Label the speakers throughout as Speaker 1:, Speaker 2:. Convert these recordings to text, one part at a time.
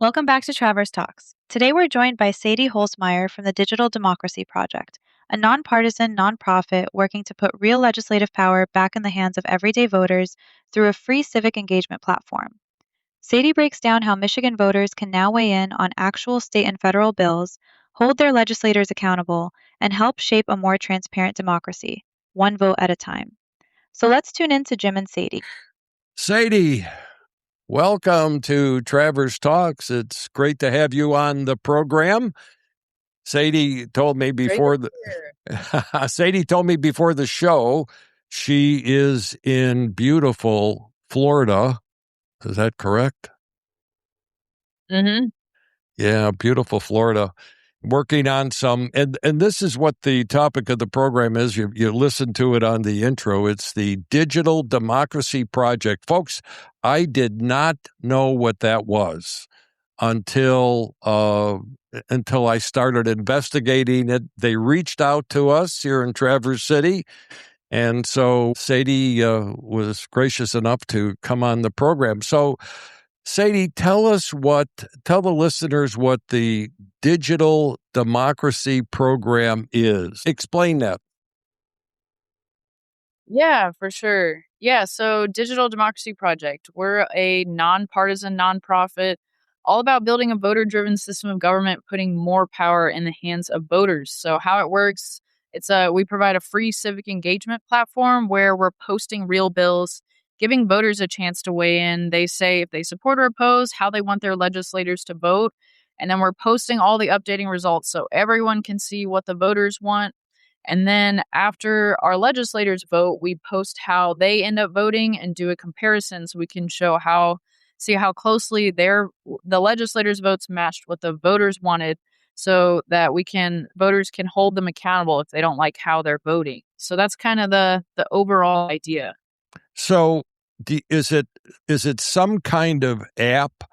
Speaker 1: Welcome back to Travers Talks. Today we're joined by Sadie Holzmeyer from the Digital Democracy Project, a nonpartisan nonprofit working to put real legislative power back in the hands of everyday voters through a free civic engagement platform. Sadie breaks down how Michigan voters can now weigh in on actual state and federal bills, hold their legislators accountable, and help shape a more transparent democracy, one vote at a time. So let's tune in to Jim and Sadie.
Speaker 2: Sadie, welcome to Travers Talks. It's great to have you on the program. Sadie told me before Sadie told me before the show she is in beautiful Florida. Is that correct?
Speaker 3: Mm-hmm.
Speaker 2: Yeah, beautiful Florida. Working on some, and this is what the topic of the program is. You listen to it on the intro. It's the Digital Democracy Project. Folks, I did not know what that was until I started investigating it. They reached out to us here in Traverse City, and so Sadie was gracious enough to come on the program. So, Sadie, tell the listeners what the Digital Democracy Program is. Explain that.
Speaker 3: Yeah, for sure. Yeah, so Digital Democracy Project, we're a nonpartisan nonprofit all about building a voter-driven system of government, putting more power in the hands of voters. So how it works, we provide a free civic engagement platform where we're posting real bills, giving voters a chance to weigh in. They say if they support or oppose, how they want their legislators to vote, and then we're posting all the updating results so everyone can see what the voters want. And then after our legislators vote, we post how they end up voting and do a comparison so we can see how closely the legislators' votes matched what the voters wanted, so that voters can hold them accountable if they don't like how they're voting. So that's kind of the overall idea.
Speaker 2: So is it some kind of app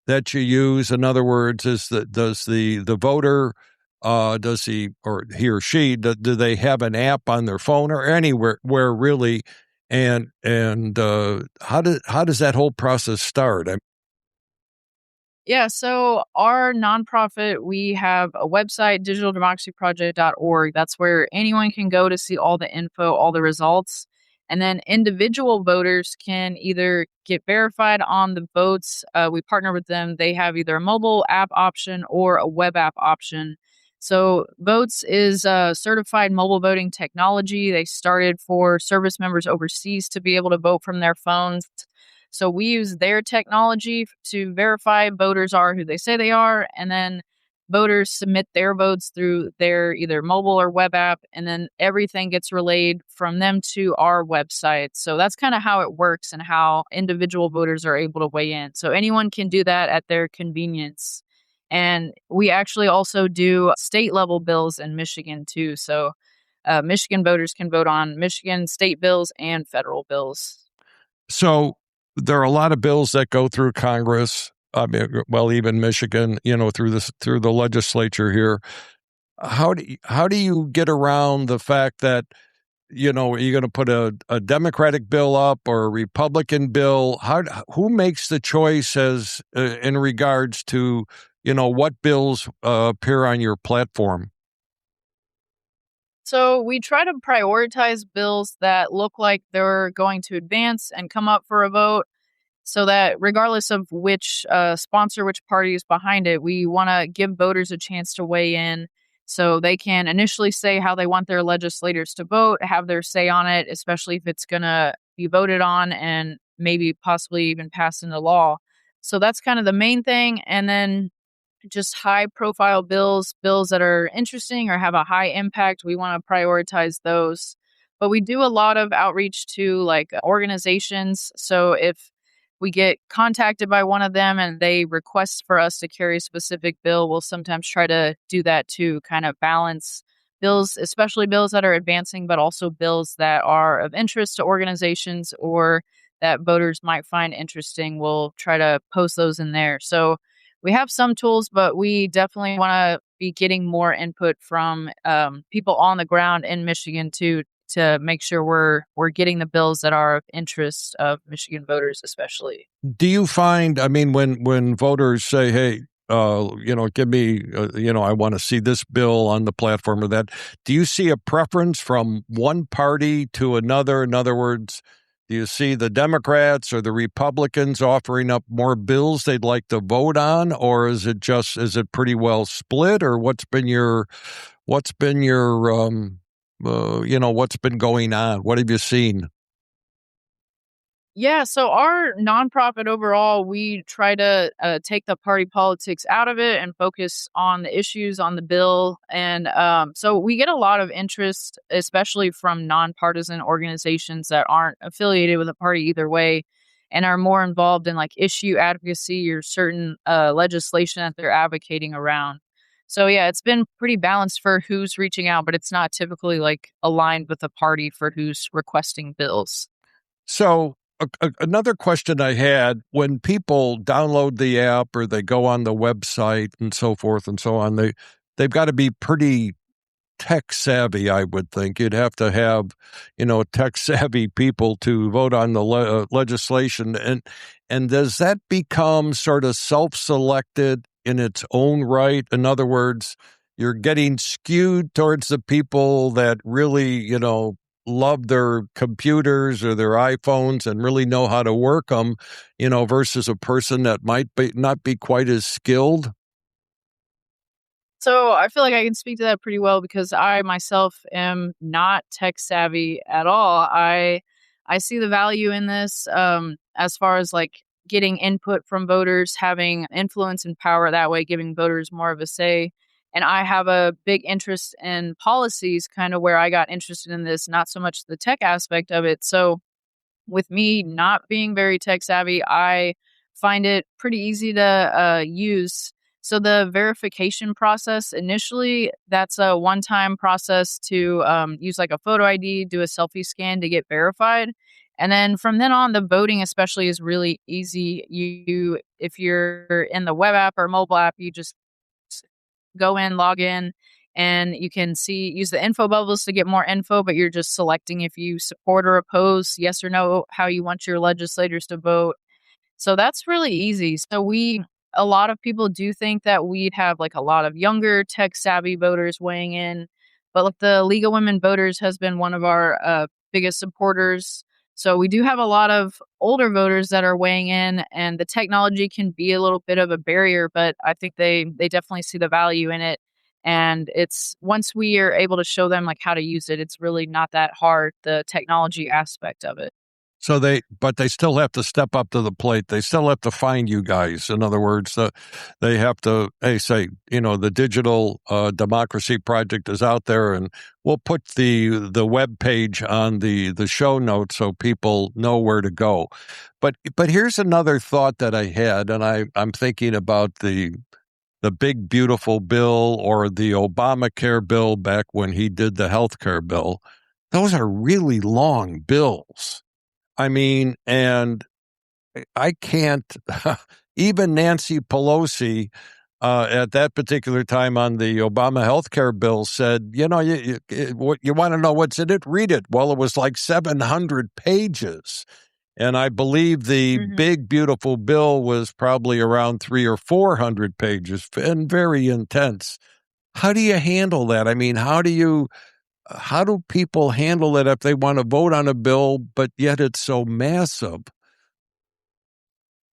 Speaker 2: that you use? In other words, does the voter does he or she do they have an app on their phone or anywhere where really? And how does that whole process start?
Speaker 3: Yeah, so our nonprofit, we have a website, digitaldemocracyproject.org. That's where anyone can go to see all the info, all the results. And then individual voters can either get verified on the votes. We partner with them. They have either a mobile app option or a web app option. So Votes is a certified mobile voting technology. They started for service members overseas to be able to vote from their phones. So we use their technology to verify voters are who they say they are, and then voters submit their votes through their either mobile or web app, and then everything gets relayed from them to our website. So that's kind of how it works and how individual voters are able to weigh in. So anyone can do that at their convenience. And we actually also do state level bills in Michigan too. So Michigan voters can vote on Michigan state bills and federal bills.
Speaker 2: So there are a lot of bills that go through Congress. I mean, well, even Michigan, through the legislature here. How do you get around the fact that, you're going to put a Democratic bill up or a Republican bill? Who makes the choice as in regards to, what bills appear on your platform?
Speaker 3: So we try to prioritize bills that look like they're going to advance and come up for a vote, so that regardless of which sponsor, which party is behind it, we want to give voters a chance to weigh in so they can initially say how they want their legislators to vote, have their say on it, especially if it's going to be voted on and maybe possibly even passed into law. So that's kind of the main thing. And then just high profile bills that are interesting or have a high impact, we want to prioritize those. But we do a lot of outreach to like organizations. So if we get contacted by one of them and they request for us to carry a specific bill, we'll sometimes try to do that to kind of balance bills, especially bills that are advancing, but also bills that are of interest to organizations or that voters might find interesting. We'll try to post those in there. So we have some tools, but we definitely want to be getting more input from people on the ground in Michigan to to make sure we're getting the bills that are of interest of Michigan voters, especially.
Speaker 2: Do you find, I mean, when voters say, hey, give me, I want to see this bill on the platform or that, do you see a preference from one party to another? In other words, do you see the Democrats or the Republicans offering up more bills they'd like to vote on, or is it pretty well split, or what's been going on? What have you seen?
Speaker 3: Yeah, so our nonprofit overall, we try to take the party politics out of it and focus on the issues on the bill. And so we get a lot of interest, especially from nonpartisan organizations that aren't affiliated with a party either way and are more involved in like issue advocacy or certain legislation that they're advocating around. So yeah, it's been pretty balanced for who's reaching out, but it's not typically like aligned with a party for who's requesting bills.
Speaker 2: So, another question I had, when people download the app or they go on the website and so forth and so on, they've got to be pretty tech savvy, I would think. You'd have to have, tech savvy people to vote on the legislation. And does that become sort of self-selected in its own right? In other words, you're getting skewed towards the people that really, love their computers or their iPhones and really know how to work them, versus a person that might not be quite as skilled.
Speaker 3: So I feel like I can speak to that pretty well because I myself am not tech savvy at all. I see the value in this as far as like getting input from voters, having influence and power that way, giving voters more of a say. And I have a big interest in policies, kind of where I got interested in this, not so much the tech aspect of it. So with me not being very tech savvy, I find it pretty easy to use. So the verification process initially, that's a one-time process to use like a photo ID, do a selfie scan to get verified. And then from then on, the voting especially is really easy. If you're in the web app or mobile app, you just go in, log in, and you can use the info bubbles to get more info, but you're just selecting if you support or oppose, yes or no, how you want your legislators to vote. So that's really easy. A lot of people do think that we'd have like a lot of younger tech savvy voters weighing in, but like the League of Women Voters has been one of our biggest supporters. So we do have a lot of older voters that are weighing in, and the technology can be a little bit of a barrier, but I think they definitely see the value in it. And it's once we are able to show them like how to use it, it's really not that hard, the technology aspect of it.
Speaker 2: So but they still have to step up to the plate. They still have to find you guys. In other words, they have to, hey, say, the Digital Democracy Project is out there, and we'll put the web page on the show notes so people know where to go. But here's another thought that I had, and I'm thinking about the big beautiful bill or the Obamacare bill back when he did the health care bill. Those are really long bills. I mean, and I can't, even Nancy Pelosi at that particular time on the Obama healthcare bill said, you want to know what's in it? Read it. Well, it was like 700 pages. And I believe the
Speaker 3: Mhm.
Speaker 2: big, beautiful bill was probably around 300 or 400 pages and very intense. How do you handle that? I mean, how do people handle it if they want to vote on a bill, but yet it's so massive?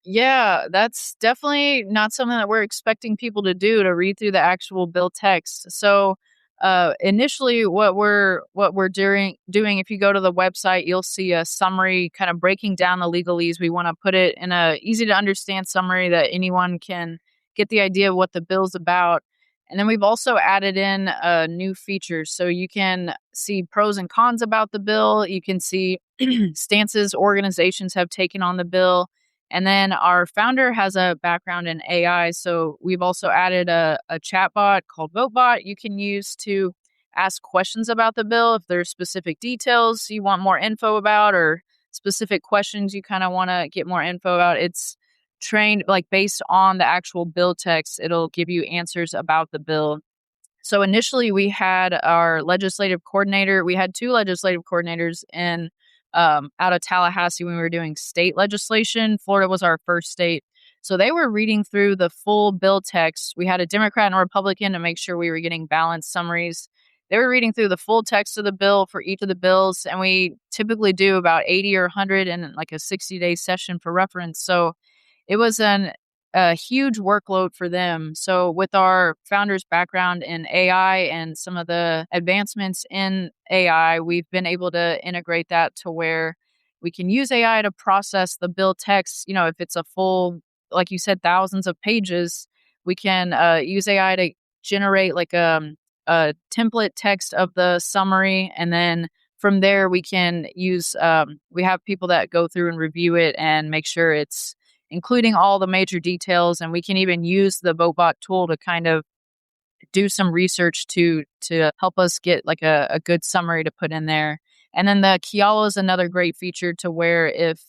Speaker 3: Yeah, that's definitely not something that we're expecting people to do, to read through the actual bill text. So, initially, what we're doing, if you go to the website, you'll see a summary, kind of breaking down the legalese. We want to put it in a easy to understand summary that anyone can get the idea of what the bill's about. And then we've also added in new features, so you can see pros and cons about the bill. You can see stances organizations have taken on the bill, and then our founder has a background in AI. So we've also added a chat bot called VoteBot you can use to ask questions about the bill if there's specific details you want more info about, or specific questions you kind of want to get more info about. It's trained like based on the actual bill text. It'll give you answers about the bill. So initially, we had our legislative coordinator. We had two legislative coordinators in out of Tallahassee when we were doing state legislation. Florida was our first state. So they were reading through the full bill text. We had a Democrat and a Republican to make sure we were getting balanced summaries. They were reading through the full text of the bill for each of the bills, and we typically do about 80 or 100 in like a 60-day session for reference. So it was a huge workload for them. So with our founder's background in AI and some of the advancements in AI, we've been able to integrate that to where we can use AI to process the bill text. You know, if it's a full, like you said, thousands of pages, we can use AI to generate like a template text of the summary, and then from there we can use we have people that go through and review it and make sure it's including all the major details, and we can even use the Votebot tool to kind of do some research to help us get like a good summary to put in there. And then the Kialo is another great feature to where if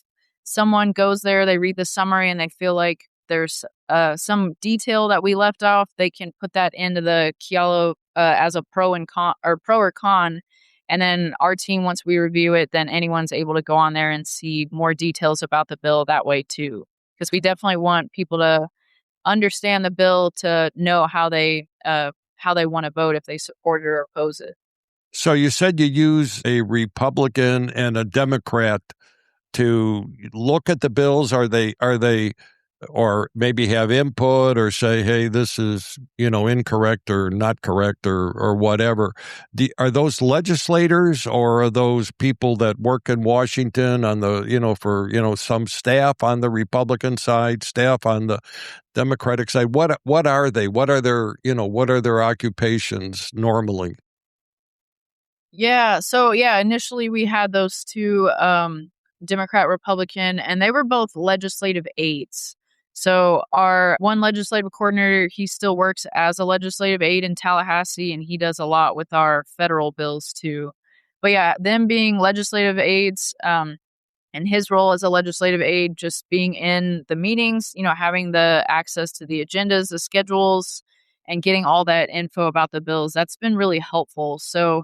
Speaker 3: someone goes there, they read the summary and they feel like there's some detail that we left off, they can put that into the Kialo as a pro and con or pro or con. And then our team, once we review it, then anyone's able to go on there and see more details about the bill that way too. Because we definitely want people to understand the bill to know how they want to vote if they support it or oppose it.
Speaker 2: So you said you use a Republican and a Democrat to look at the bills. Are they or maybe have input or say, hey, this is, incorrect or not correct or whatever. Are those legislators or are those people that work in Washington on the, for, some staff on the Republican side, staff on the Democratic side? What are they? What are their occupations normally?
Speaker 3: Yeah. So yeah, initially we had those two Democrat, Republican, and they were both legislative aides. So our one legislative coordinator, he still works as a legislative aide in Tallahassee, and he does a lot with our federal bills too. But yeah, them being legislative aides, and his role as a legislative aide, just being in the meetings, having the access to the agendas, the schedules, and getting all that info about the bills, that's been really helpful. So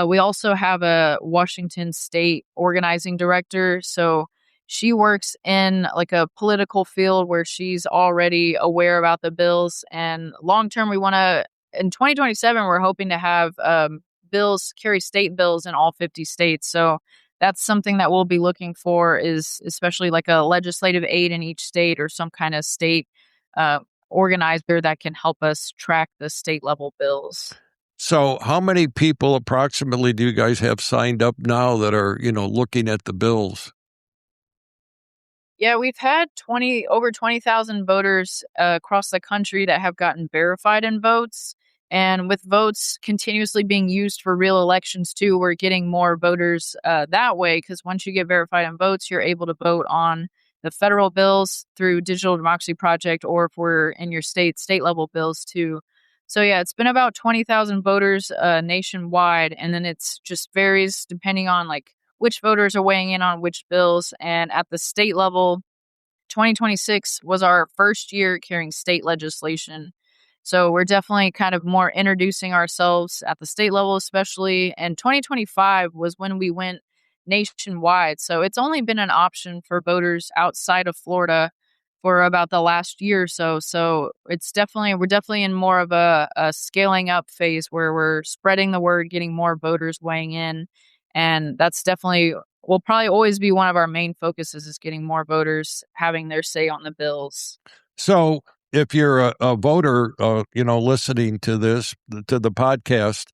Speaker 3: we also have a Washington state organizing director. So she works in like a political field where she's already aware about the bills. And long term, we want to, in 2027, we're hoping to have bills, carry state bills in all 50 states. So that's something that we'll be looking for, is especially like a legislative aid in each state or some kind of state organizer that can help us track the state level bills.
Speaker 2: So how many people approximately do you guys have signed up now that are, looking at the bills?
Speaker 3: Yeah, we've had over 20,000 voters across the country that have gotten verified in votes. And with votes continuously being used for real elections too, we're getting more voters that way, because once you get verified in votes, you're able to vote on the federal bills through Digital Democracy Project, or if we're in your state level bills too. So yeah, it's been about 20,000 voters nationwide, and then it's just varies depending on like which voters are weighing in on which bills. And at the state level, 2026 was our first year carrying state legislation. So we're definitely kind of more introducing ourselves at the state level, especially. And 2025 was when we went nationwide. So it's only been an option for voters outside of Florida for about the last year or so. So we're definitely in more of a scaling up phase where we're spreading the word, getting more voters weighing in. And that's definitely will probably always be one of our main focuses, is getting more voters having their say on the bills.
Speaker 2: So if you're a voter, listening to to the podcast,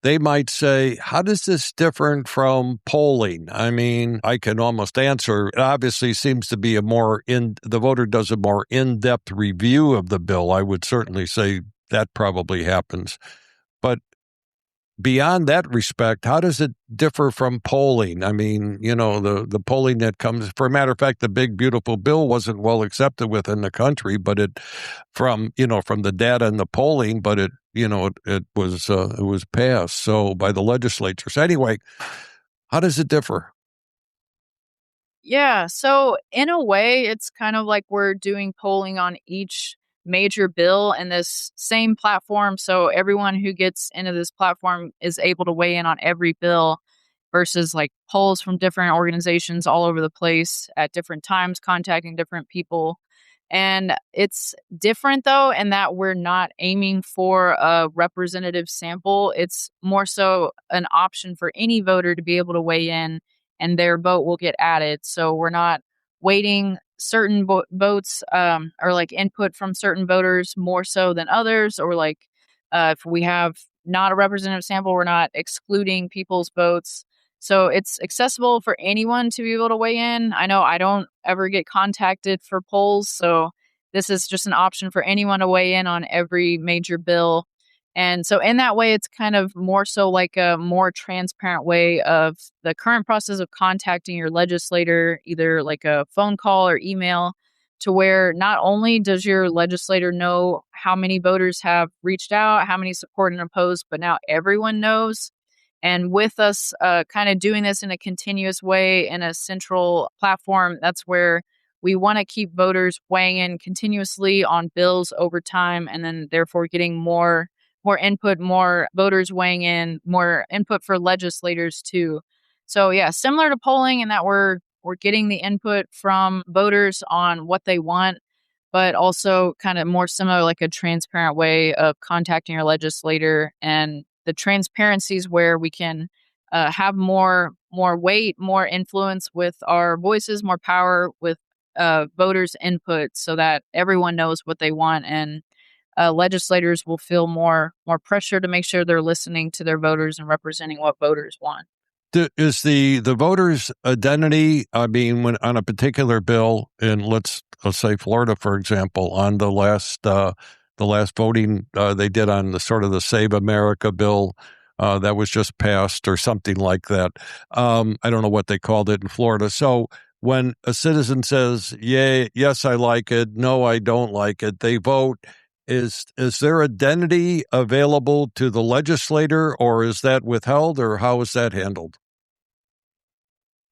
Speaker 2: they might say, how does this different from polling? I mean, I can almost answer. It obviously seems to be the voter does a more in-depth review of the bill. I would certainly say that probably happens. But beyond that respect, how does it differ from polling? I mean, the polling that comes, for a matter of fact, the big, beautiful bill wasn't well accepted within the country, but from the data and the polling, but it was passed. So by the legislatures. Anyway, how does it differ?
Speaker 3: Yeah. So in a way, it's kind of like we're doing polling on each major bill in this same platform. So everyone who gets into this platform is able to weigh in on every bill versus like polls from different organizations all over the place at different times, contacting different people. And it's different though, in that we're not aiming for a representative sample. It's more so an option for any voter to be able to weigh in and their vote will get added. So we're not weighting certain votes or like input from certain voters more so than others, or like if we have not a representative sample, we're not excluding people's votes. So it's accessible for anyone to be able to weigh in. I know I don't ever get contacted for polls, so this is just an option for anyone to weigh in on every major bill. And so in that way, it's kind of more so like a more transparent way of the current process of contacting your legislator, either like a phone call or email, to where not only does your legislator know how many voters have reached out, how many support and oppose, but now everyone knows. And with us kind of doing this in a continuous way in a central platform, that's where we want to keep voters weighing in continuously on bills over time, and then therefore getting more input, more voters weighing in, more input for legislators too. So yeah, similar to polling in that we're getting the input from voters on what they want, but also kind of more similar, like a transparent way of contacting your legislator. And the transparencies where we can have more weight, more influence with our voices, more power with voters' input, so that everyone knows what they want, and legislators will feel more pressure to make sure they're listening to their voters and representing what voters want.
Speaker 2: Is the voters' identity? I mean, when on a particular bill, in let's say Florida, for example, on the last voting they did on the sort of the Save America bill that was just passed or something like that. I don't know what they called it in Florida. So when a citizen says, "Yay, yes, I like it," "No, I don't like it," they vote. Is their identity available to the legislator, or is that withheld, or how is that handled?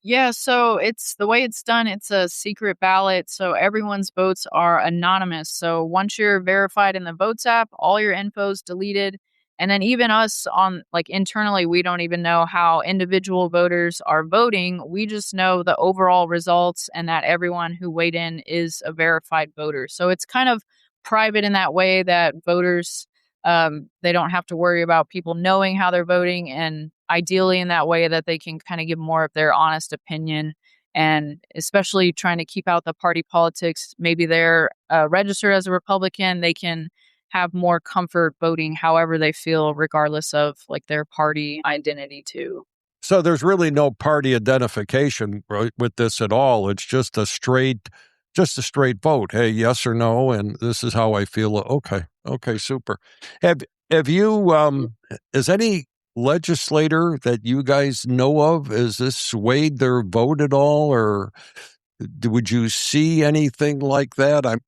Speaker 3: Yeah, so it's the way it's done, it's a secret ballot, so everyone's votes are anonymous. So once you're verified in the Votes app, all your info's deleted. And then even us on like internally, we don't even know how individual voters are voting. We just know the overall results and that everyone who weighed in is a verified voter. So it's kind of private in that way that voters they don't have to worry about people knowing how they're voting, and ideally in that way that they can kind of give more of their honest opinion, and especially trying to keep out the party politics. Maybe they're registered as a Republican, they can have more comfort voting however they feel, regardless of like their party identity too.
Speaker 2: So there's really no party identification, right, with this at all. It's just a straight vote. Hey, yes or no, and this is how I feel. Okay, okay, super. Have have you? Is any legislator that you guys know of, is this swayed their vote at all, or would you see anything like that? I'm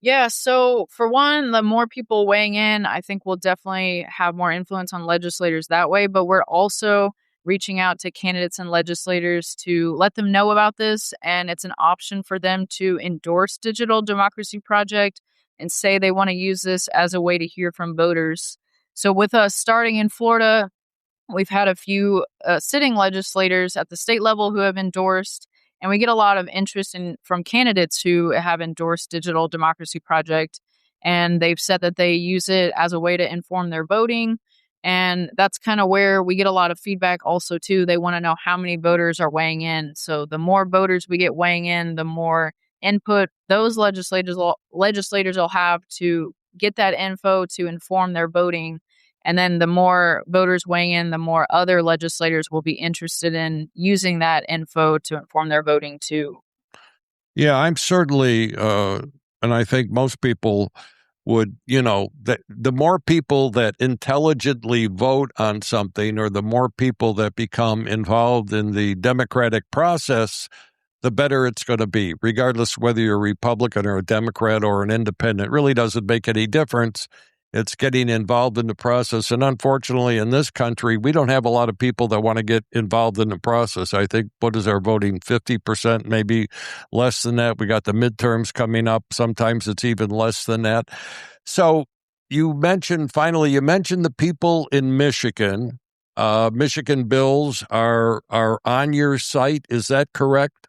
Speaker 3: Yeah, so for one, the more people weighing in, I think we'll definitely have more influence on legislators that way. But we're also reaching out to candidates and legislators to let them know about this. And it's an option for them to endorse Digital Democracy Project and say they want to use this as a way to hear from voters. So with us starting in Florida, we've had a few sitting legislators at the state level who have endorsed, and we get a lot of interest in from candidates who have endorsed Digital Democracy Project, and they've said that they use it as a way to inform their voting. And that's kind of where we get a lot of feedback also too. They want to know how many voters are weighing in. So the more voters we get weighing in, the more input those legislators will have to get that info to inform their voting. And then the more voters weighing in, the more other legislators will be interested in using that info to inform their voting too.
Speaker 2: Yeah, I'm certainly, and I think most people would, the more people that intelligently vote on something, or the more people that become involved in the democratic process, the better it's going to be, regardless whether you're a Republican or a Democrat or an independent. It really doesn't make any difference. It's getting involved in the process. And unfortunately, in this country, we don't have a lot of people that want to get involved in the process. I think, what is our voting? 50%, maybe less than that. We got the midterms coming up. Sometimes it's even less than that. So you mentioned the people in Michigan. Michigan bills are on your site. Is that correct?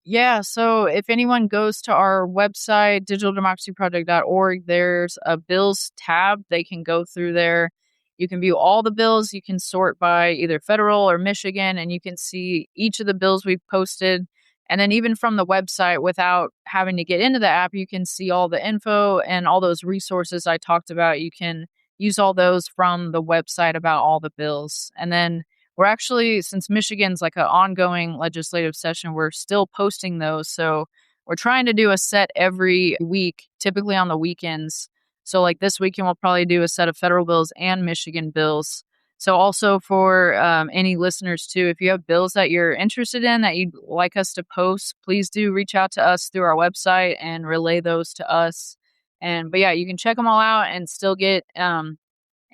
Speaker 3: Yeah, so if anyone goes to our website, digitaldemocracyproject.org, there's a bills tab. They can go through there. You can view all the bills. You can sort by either federal or Michigan, and you can see each of the bills we've posted. And then even from the website, without having to get into the app, you can see all the info and all those resources I talked about. You can use all those from the website about all the bills. And then we're actually, since Michigan's like an ongoing legislative session, we're still posting those. So we're trying to do a set every week, typically on the weekends. So like this weekend, we'll probably do a set of federal bills and Michigan bills. So also for any listeners too, if you have bills that you're interested in that you'd like us to post, please do reach out to us through our website and relay those to us. But yeah, you can check them all out and still get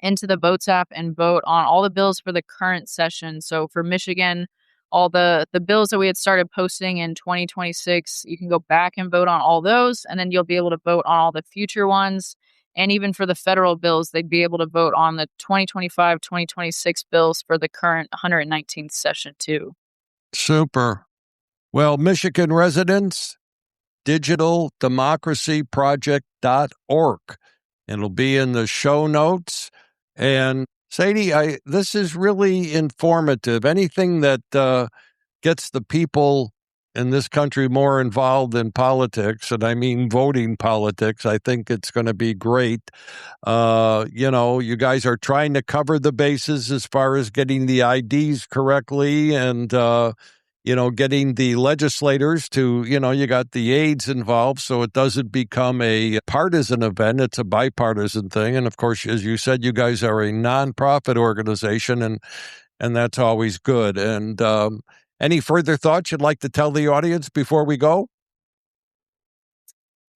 Speaker 3: into the Votes app and vote on all the bills for the current session. So for Michigan, all the bills that we had started posting in 2026, you can go back and vote on all those, and then you'll be able to vote on all the future ones. And even for the federal bills, they'd be able to vote on the 2025, 2026 bills for the current 119th session too.
Speaker 2: Super. Well, Michigan residents, digitaldemocracyproject.org. It'll be in the show notes. And Sadie, this is really informative. Anything that gets the people in this country more involved in politics, and I mean voting politics, I think it's going to be great. You guys are trying to cover the bases as far as getting the IDs correctly and getting the legislators to, you got the aides involved, so it doesn't become a partisan event. It's a bipartisan thing. And of course, as you said, you guys are a nonprofit organization, and that's always good. And any further thoughts you'd like to tell the audience before we go?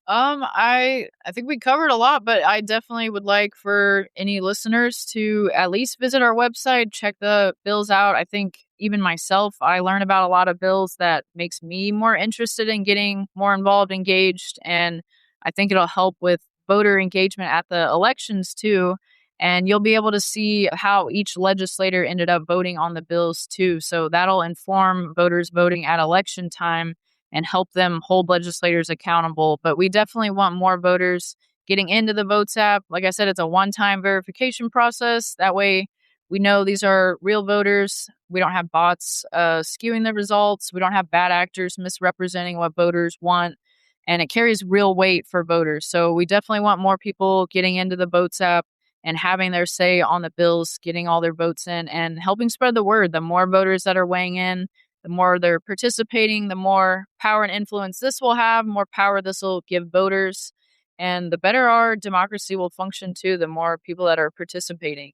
Speaker 3: I think we covered a lot, but I definitely would like for any listeners to at least visit our website, check the bills out. I think even myself, I learn about a lot of bills that makes me more interested in getting more involved, engaged, and I think it'll help with voter engagement at the elections too. And you'll be able to see how each legislator ended up voting on the bills too. So that'll inform voters voting at election time and help them hold legislators accountable. But we definitely want more voters getting into the Votes app. Like I said, it's a one-time verification process. That way we know these are real voters. We don't have bots skewing the results. We don't have bad actors misrepresenting what voters want. And it carries real weight for voters. So we definitely want more people getting into the Votes app and having their say on the bills, getting all their votes in and helping spread the word. The more voters that are weighing in, the more they're participating, the more power and influence this will have, more power this will give voters, and the better our democracy will function too, the more people that are participating.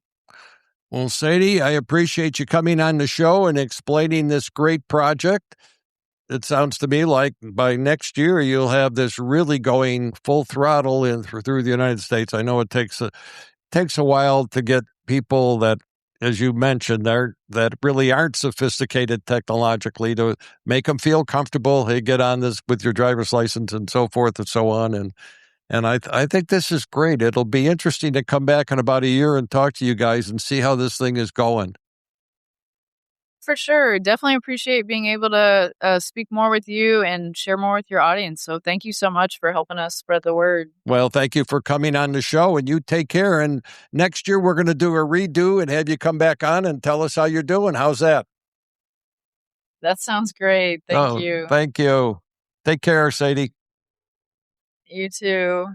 Speaker 2: Well, Sadie, I appreciate you coming on the show and explaining this great project. It sounds to me like by next year you'll have this really going full throttle through the United States. I know it takes a while to get people that, as you mentioned, that really aren't sophisticated technologically to make them feel comfortable. Hey, get on this with your driver's license and so forth and so on. And I think this is great. It'll be interesting to come back in about a year and talk to you guys and see how this thing is going.
Speaker 3: For sure. Definitely appreciate being able to speak more with you and share more with your audience. So thank you so much for helping us spread the word.
Speaker 2: Well, thank you for coming on the show, and you take care. And next year we're going to do a redo and have you come back on and tell us how you're doing. How's that?
Speaker 3: That sounds great. Thank you.
Speaker 2: Thank you. Take care, Sadie.
Speaker 3: You too.